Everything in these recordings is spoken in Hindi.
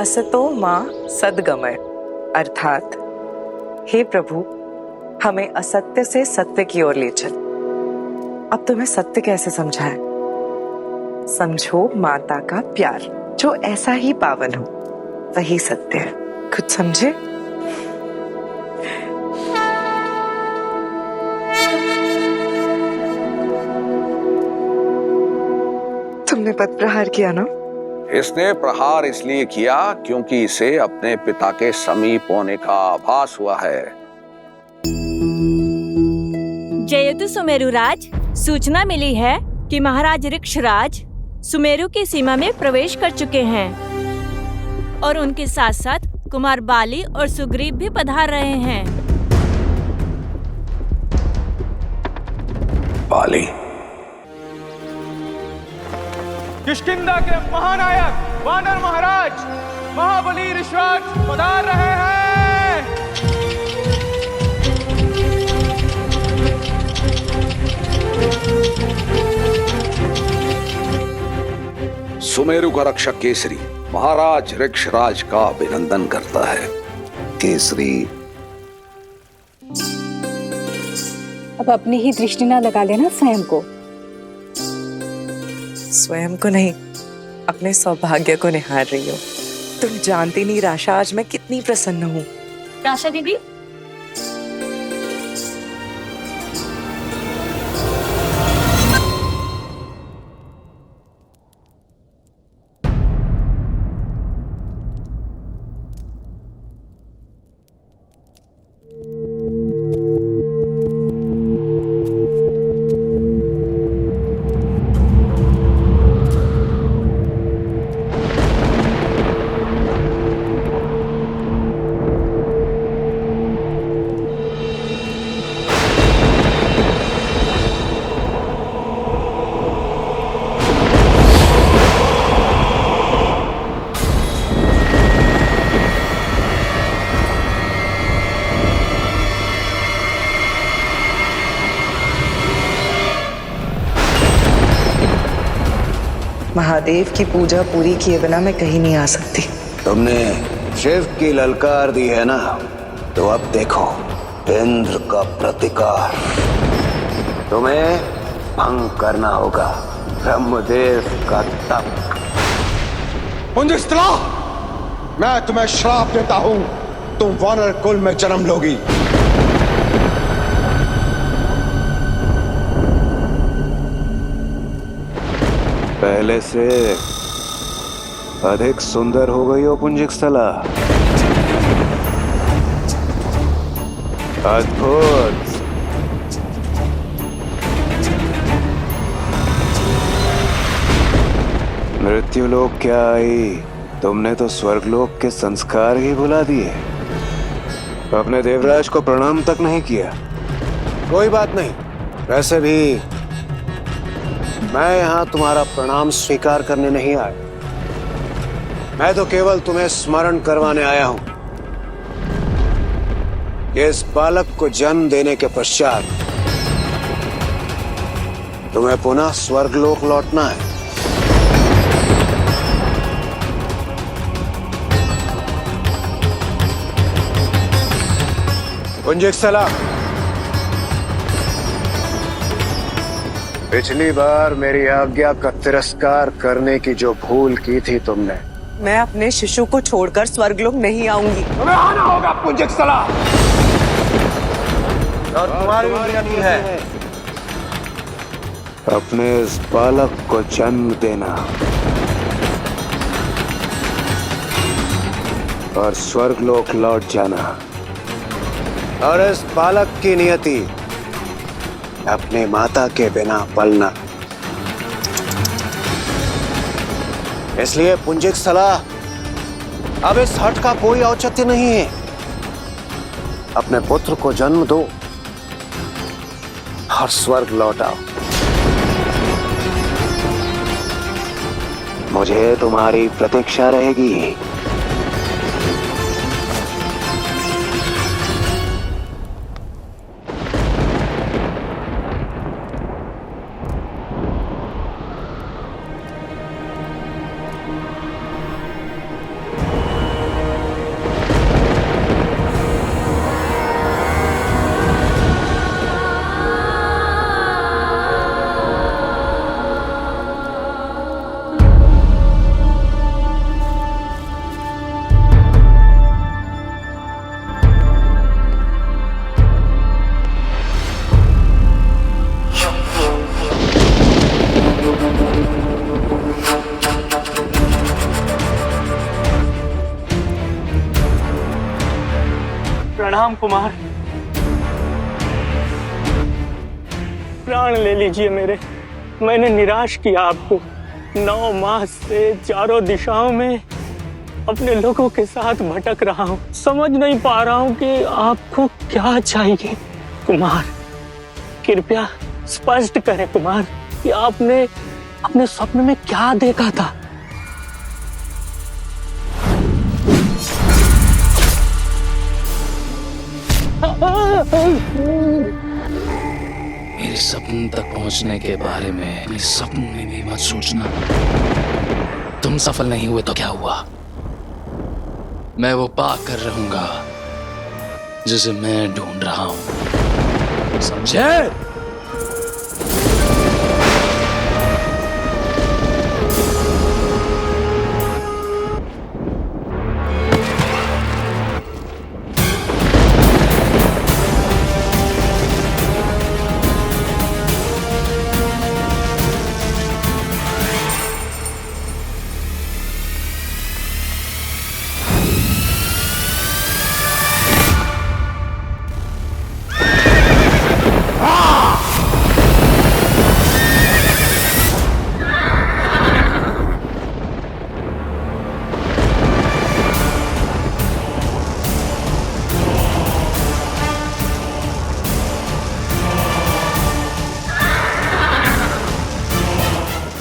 असतो मां सद्गमय, अर्थात हे प्रभु, हमें असत्य से सत्य की ओर ले चल। अब तुम्हें सत्य कैसे समझाएं? समझो माता का प्यार, जो ऐसा ही पावन हो, वही सत्य है। कुछ समझे? तुमने पद प्रहार किया ना? इसने प्रहार इसलिए किया क्योंकि इसे अपने पिता के समीप होने का आभास हुआ है। जयतु सुमेरुराज, सूचना मिली है कि महाराज ऋक्षराज सुमेरु की सीमा में प्रवेश कर चुके हैं और उनके साथ साथ कुमार बाली और सुग्रीव भी पधार रहे हैं। बाली, किष्किंधा के महानायक वानर महाराज महाबली ऋषराज पधार रहे हैं। सुमेरु का रक्षक केसरी महाराज ऋक्षराज का अभिनंदन करता है। केसरी, अब अपनी ही दृष्टि न लगा लेना स्वयं को। स्वयं को नहीं, अपने सौभाग्य को निहार रही हो। तुम जानती नहीं राशा, आज मैं कितनी प्रसन्न हूँ। राशा दीदी, महादेव की पूजा पूरी किए बिना मैं कहीं नहीं आ सकती। तुमने शिव की ललकार दी है ना, तो अब देखो इंद्र का प्रतिकार। तुम्हें भंग करना होगा ब्रह्मदेव का तप। पुंजिस्त्रा, मैं तुम्हें श्राप देता हूं, तुम वानर कुल में जन्म लोगी। पहले से अधिक सुंदर हो गई हो पुंजिकस्थला। अद्भुत। मृत्युलोक क्या आई, तुमने तो स्वर्गलोक के संस्कार ही भुला दिए। अपने देवराज को प्रणाम तक नहीं किया। कोई बात नहीं, वैसे भी मैं यहां तुम्हारा प्रणाम स्वीकार करने नहीं आया। मैं तो केवल तुम्हें स्मरण करवाने आया हूं कि इस बालक को जन्म देने के पश्चात तुम्हें पुनः स्वर्गलोक लौटना है। पुंजिकस्थला, पिछली बार मेरी आज्ञा का तिरस्कार करने की जो भूल की थी तुमने, मैं अपने शिशु को छोड़कर स्वर्गलोक नहीं आऊंगी। तुम्हें आना होगा पुंजिकस्थला, और तुम्हारी नियति है अपने इस बालक को जन्म देना और स्वर्गलोक लौट जाना। और इस बालक की नियति अपने माता के बिना पलना। इसलिए पुंजिकस्थला, अब इस हट का कोई औचित्य नहीं है। अपने पुत्र को जन्म दो और स्वर्ग लौट आओ। मुझे तुम्हारी प्रतीक्षा रहेगी। प्रणाम कुमार। प्राण ले लीजिए मेरे, मैंने निराश किया आपको। 9 माह से चारों दिशाओं में अपने लोगों के साथ भटक रहा हूँ, समझ नहीं पा रहा हूँ कि आपको क्या चाहिए। कुमार कृपया स्पष्ट करें कुमार कि आपने अपने स्वप्न में क्या देखा था। मेरे सपने तक पहुंचने के बारे में मेरे सपने में भी मत सोचना। तुम सफल नहीं हुए तो क्या हुआ, मैं वो पा कर रहूंगा जिसे मैं ढूंढ रहा हूं, समझे?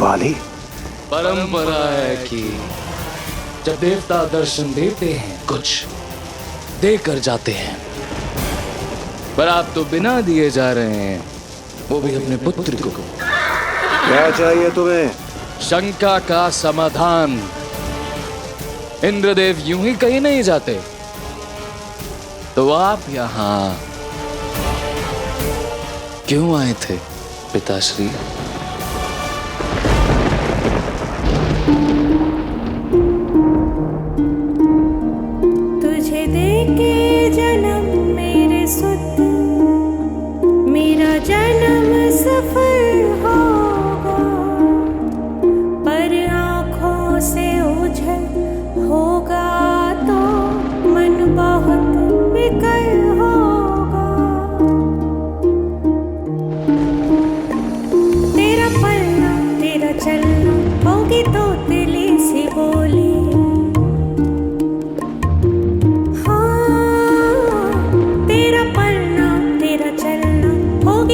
बाली, परंपरा है कि जब देवता दर्शन देते हैं कुछ देकर जाते हैं, पर आप तो बिना दिए जा रहे हैं, वो भी अपने पुत्र को। क्या चाहिए तुम्हें? शंका का समाधान। इंद्रदेव यूं ही कहीं नहीं जाते, तो आप यहां क्यों आए थे पिताश्री? तुझे देके जन्म मेरे सुत, मेरा जन्म सफल होगा, पर आँखों से ओझल होगा तो मन बहुत विकल होगा। तेरा पलना तेरा चलना होगी तो दिली सी बोली।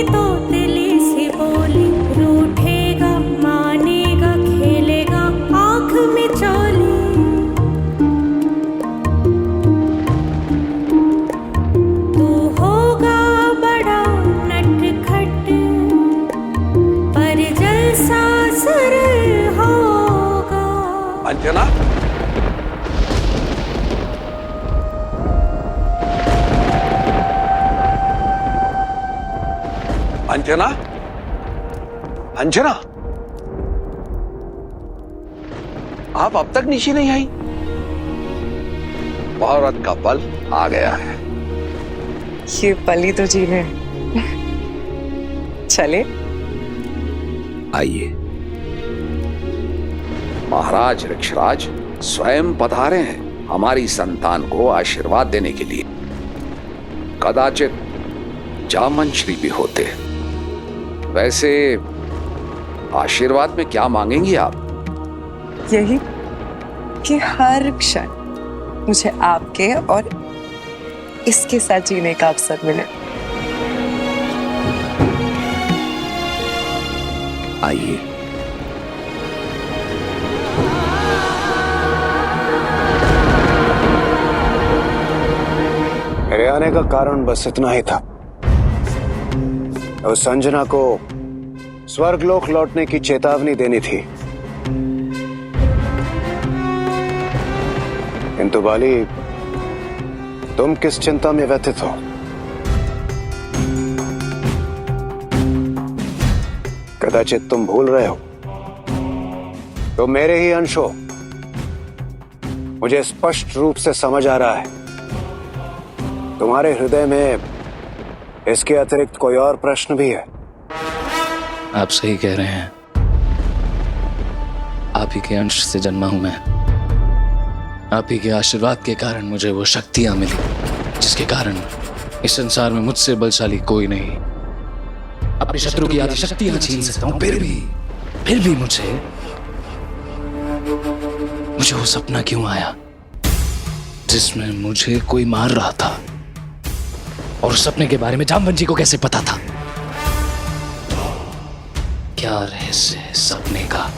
तो दिली सी बोली, रूठेगा मानेगा खेलेगा आँख में चोली। तू होगा बड़ा नटखट, पर जलसा सरल होगा। अंजना, अंजना, अंजना, आप अब तक नीचे नहीं आई? औरत का पल आ गया है। ये पली तो जीने। चले आइए। महाराज ऋक्षराज स्वयं पधारे हैं हमारी संतान को आशीर्वाद देने के लिए। कदाचित जामंत्री भी होते। वैसे आशीर्वाद में क्या मांगेंगी आप? यही कि हर क्षण मुझे आपके और इसके साथ जीने का अवसर मिले। आइए। मेरे आने का कारण बस इतना ही था, उस अंजना को स्वर्गलोक लौटने की चेतावनी देनी थी। किंतु बाली, तुम किस चिंता में व्यथित हो? कदाचित तुम भूल रहे हो, तो मेरे ही अंश हो। मुझे स्पष्ट रूप से समझ आ रहा है तुम्हारे हृदय में इसके अतिरिक्त कोई और प्रश्न भी है। आप सही कह रहे हैं, आप ही के अंश से जन्मा हूं मैं। आप ही के आशीर्वाद के कारण मुझे वो शक्तियां मिली जिसके कारण इस संसार में मुझसे बलशाली कोई नहीं। अपने शत्रु की आदि शक्तियां छीन सकता हूं, फिर भी मुझे वो सपना क्यों आया जिसमें मुझे कोई मार रहा था? और उस सपने के बारे में जामवंत जी को कैसे पता था? क्या रहस्य है सपने का?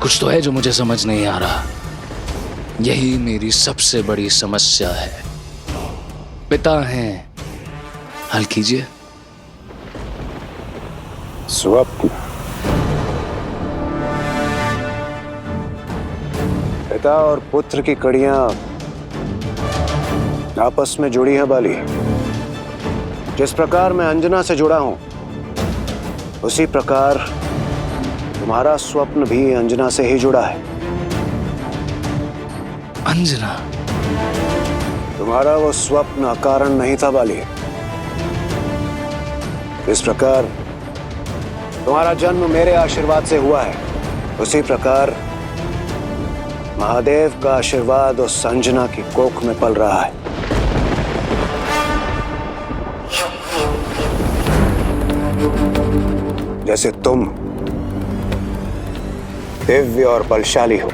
कुछ तो है जो मुझे समझ नहीं आ रहा। यही मेरी सबसे बड़ी समस्या है। पिता हैं, हल कीजिए। स्वप्न। पिता और पुत्र की कड़ियां आपस में जुड़ी हैं बाली। जिस प्रकार मैं अंजना से जुड़ा हूं, उसी प्रकार तुम्हारा स्वप्न भी अंजना से ही जुड़ा है। अंजना? तुम्हारा वो स्वप्न अकारण नहीं था बाली। इस प्रकार तुम्हारा जन्म मेरे आशीर्वाद से हुआ है, उसी प्रकार महादेव का आशीर्वाद उस अंजना की कोख में पल रहा है। जैसे तुम दिव्य और बलशाली हो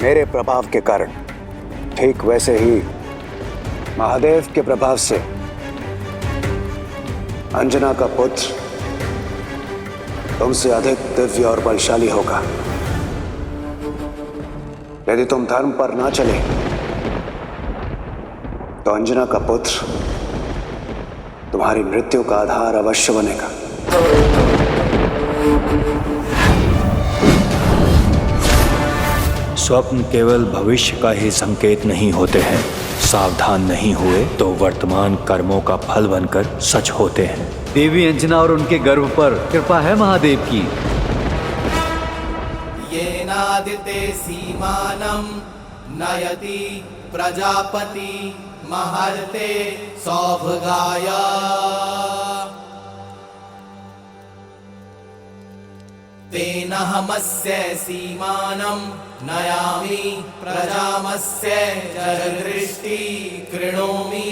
मेरे प्रभाव के कारण, ठीक वैसे ही महादेव के प्रभाव से अंजना का पुत्र तुमसे अधिक दिव्य और बलशाली होगा। यदि तुम धर्म पर ना चले तो अंजना का पुत्र तुम्हारी मृत्यु का आधार अवश्य बनेगा। स्वप्न केवल भविष्य का ही संकेत नहीं होते हैं। सावधान नहीं हुए तो वर्तमान कर्मों का फल बनकर सच होते हैं। देवी अंजना और उनके गर्भ पर कृपा है महादेव की। ये नादिते सीमानं नयति प्रजापति महर्ते सौभगाय। तेन हमस्य सीमानं नयामि प्रजामस्य जगदृष्टि कृणोमि।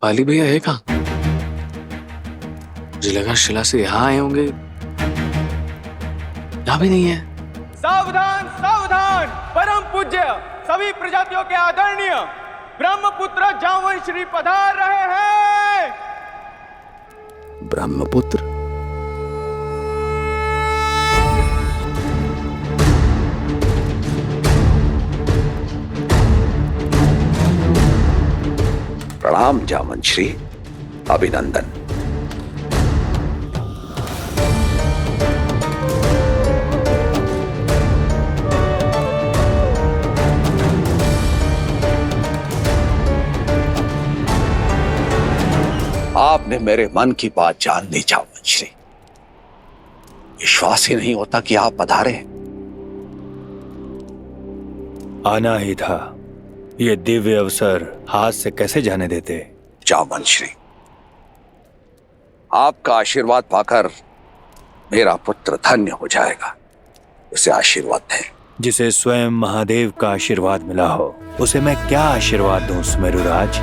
बाली भैया है कहाँ? मुझे लगा शिला से यहाँ आए होंगे, यहाँ भी नहीं है। सावधान सावधान! परम पूज्य सभी प्रजातियों के आदरणीय ब्रह्मपुत्र जामवंत श्री पधार रहे हैं। ब्रह्मपुत्र? प्रणाम जामवंत श्री, अभिनंदन। आपने मेरे मन की बात जान ली जामवंत श्री। विश्वास ही नहीं होता कि आप पधारे। आना ही था। ये दिव्य अवसर हाथ से कैसे जाने देते? जामवंत श्री, आपका आशीर्वाद पाकर मेरा पुत्र धन्य हो जाएगा, उसे आशीर्वाद दें। जिसे स्वयं महादेव का आशीर्वाद मिला हो, उसे मैं क्या आशीर्वाद दूं सुमेरुराज?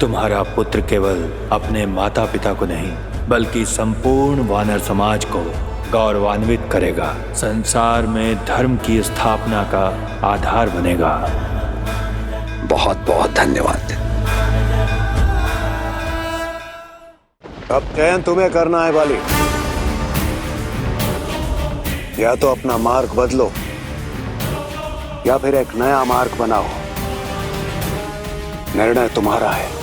तुम्हारा पुत्र केवल अपने माता पिता को नहीं, बल्कि संपूर्ण वानर समाज को गौरवान्वित करेगा। संसार में धर्म की स्थापना का आधार बनेगा। बहुत बहुत धन्यवाद। अब चयन तुम्हें करना है बाली। या तो अपना मार्ग बदलो या फिर एक नया मार्ग बनाओ। निर्णय तुम्हारा है।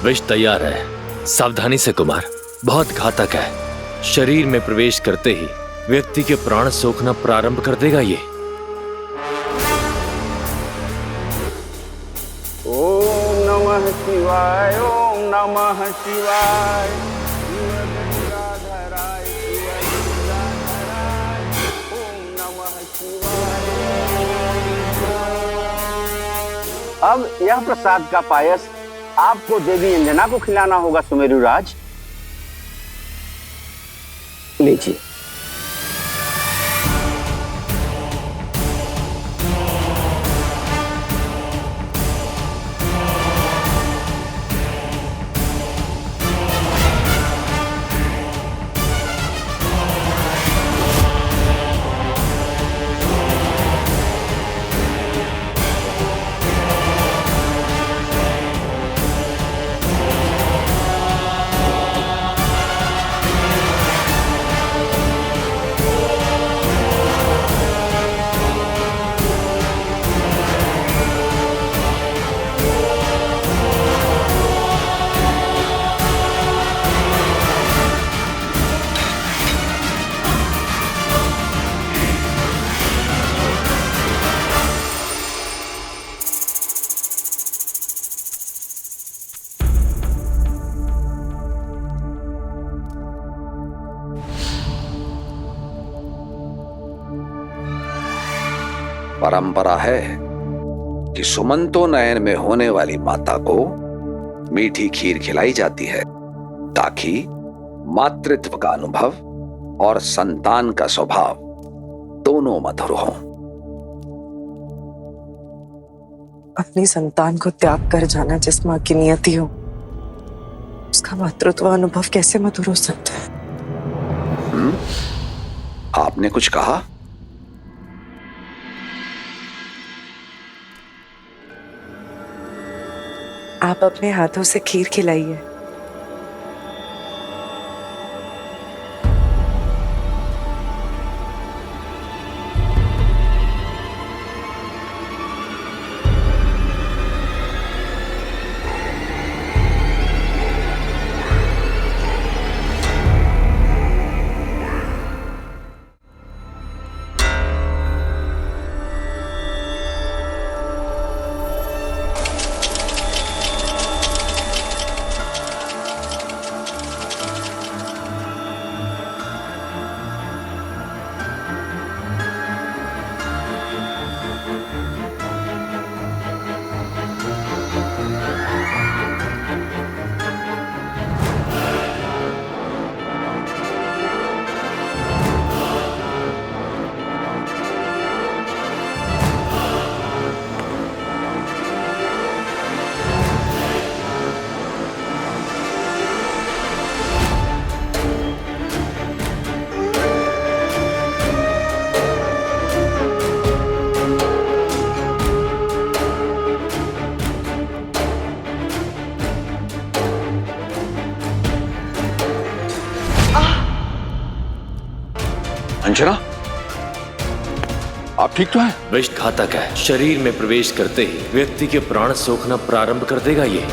विष तैयार है। सावधानी से कुमार, बहुत घातक है। शरीर में प्रवेश करते ही व्यक्ति के प्राण सोखना प्रारंभ कर देगा। ये ओम नमः शिवाय। शिवाय ओम नमः शिवाय गंगाधराय ओम नमः शिवाय। अब यह प्रसाद का पायस आपको देवी अंजना को खिलाना होगा सुमेरु राज। लीजिए। परंपरा है कि सुमंतो नयन में होने वाली माता को मीठी खीर खिलाई जाती है ताकि मातृत्व का अनुभव और संतान का स्वभाव दोनों मधुर हों। अपनी संतान को त्याग कर जाना जिस माँ की नियति हो, उसका मातृत्व अनुभव कैसे मधुर हो सकता है? आपने कुछ कहा? आप अपने हाथों से खीर खिलाइए। अंजना, आप ठीक तो हैं? विष घातक है। शरीर में प्रवेश करते ही व्यक्ति के प्राण सोखना प्रारंभ कर देगा ये।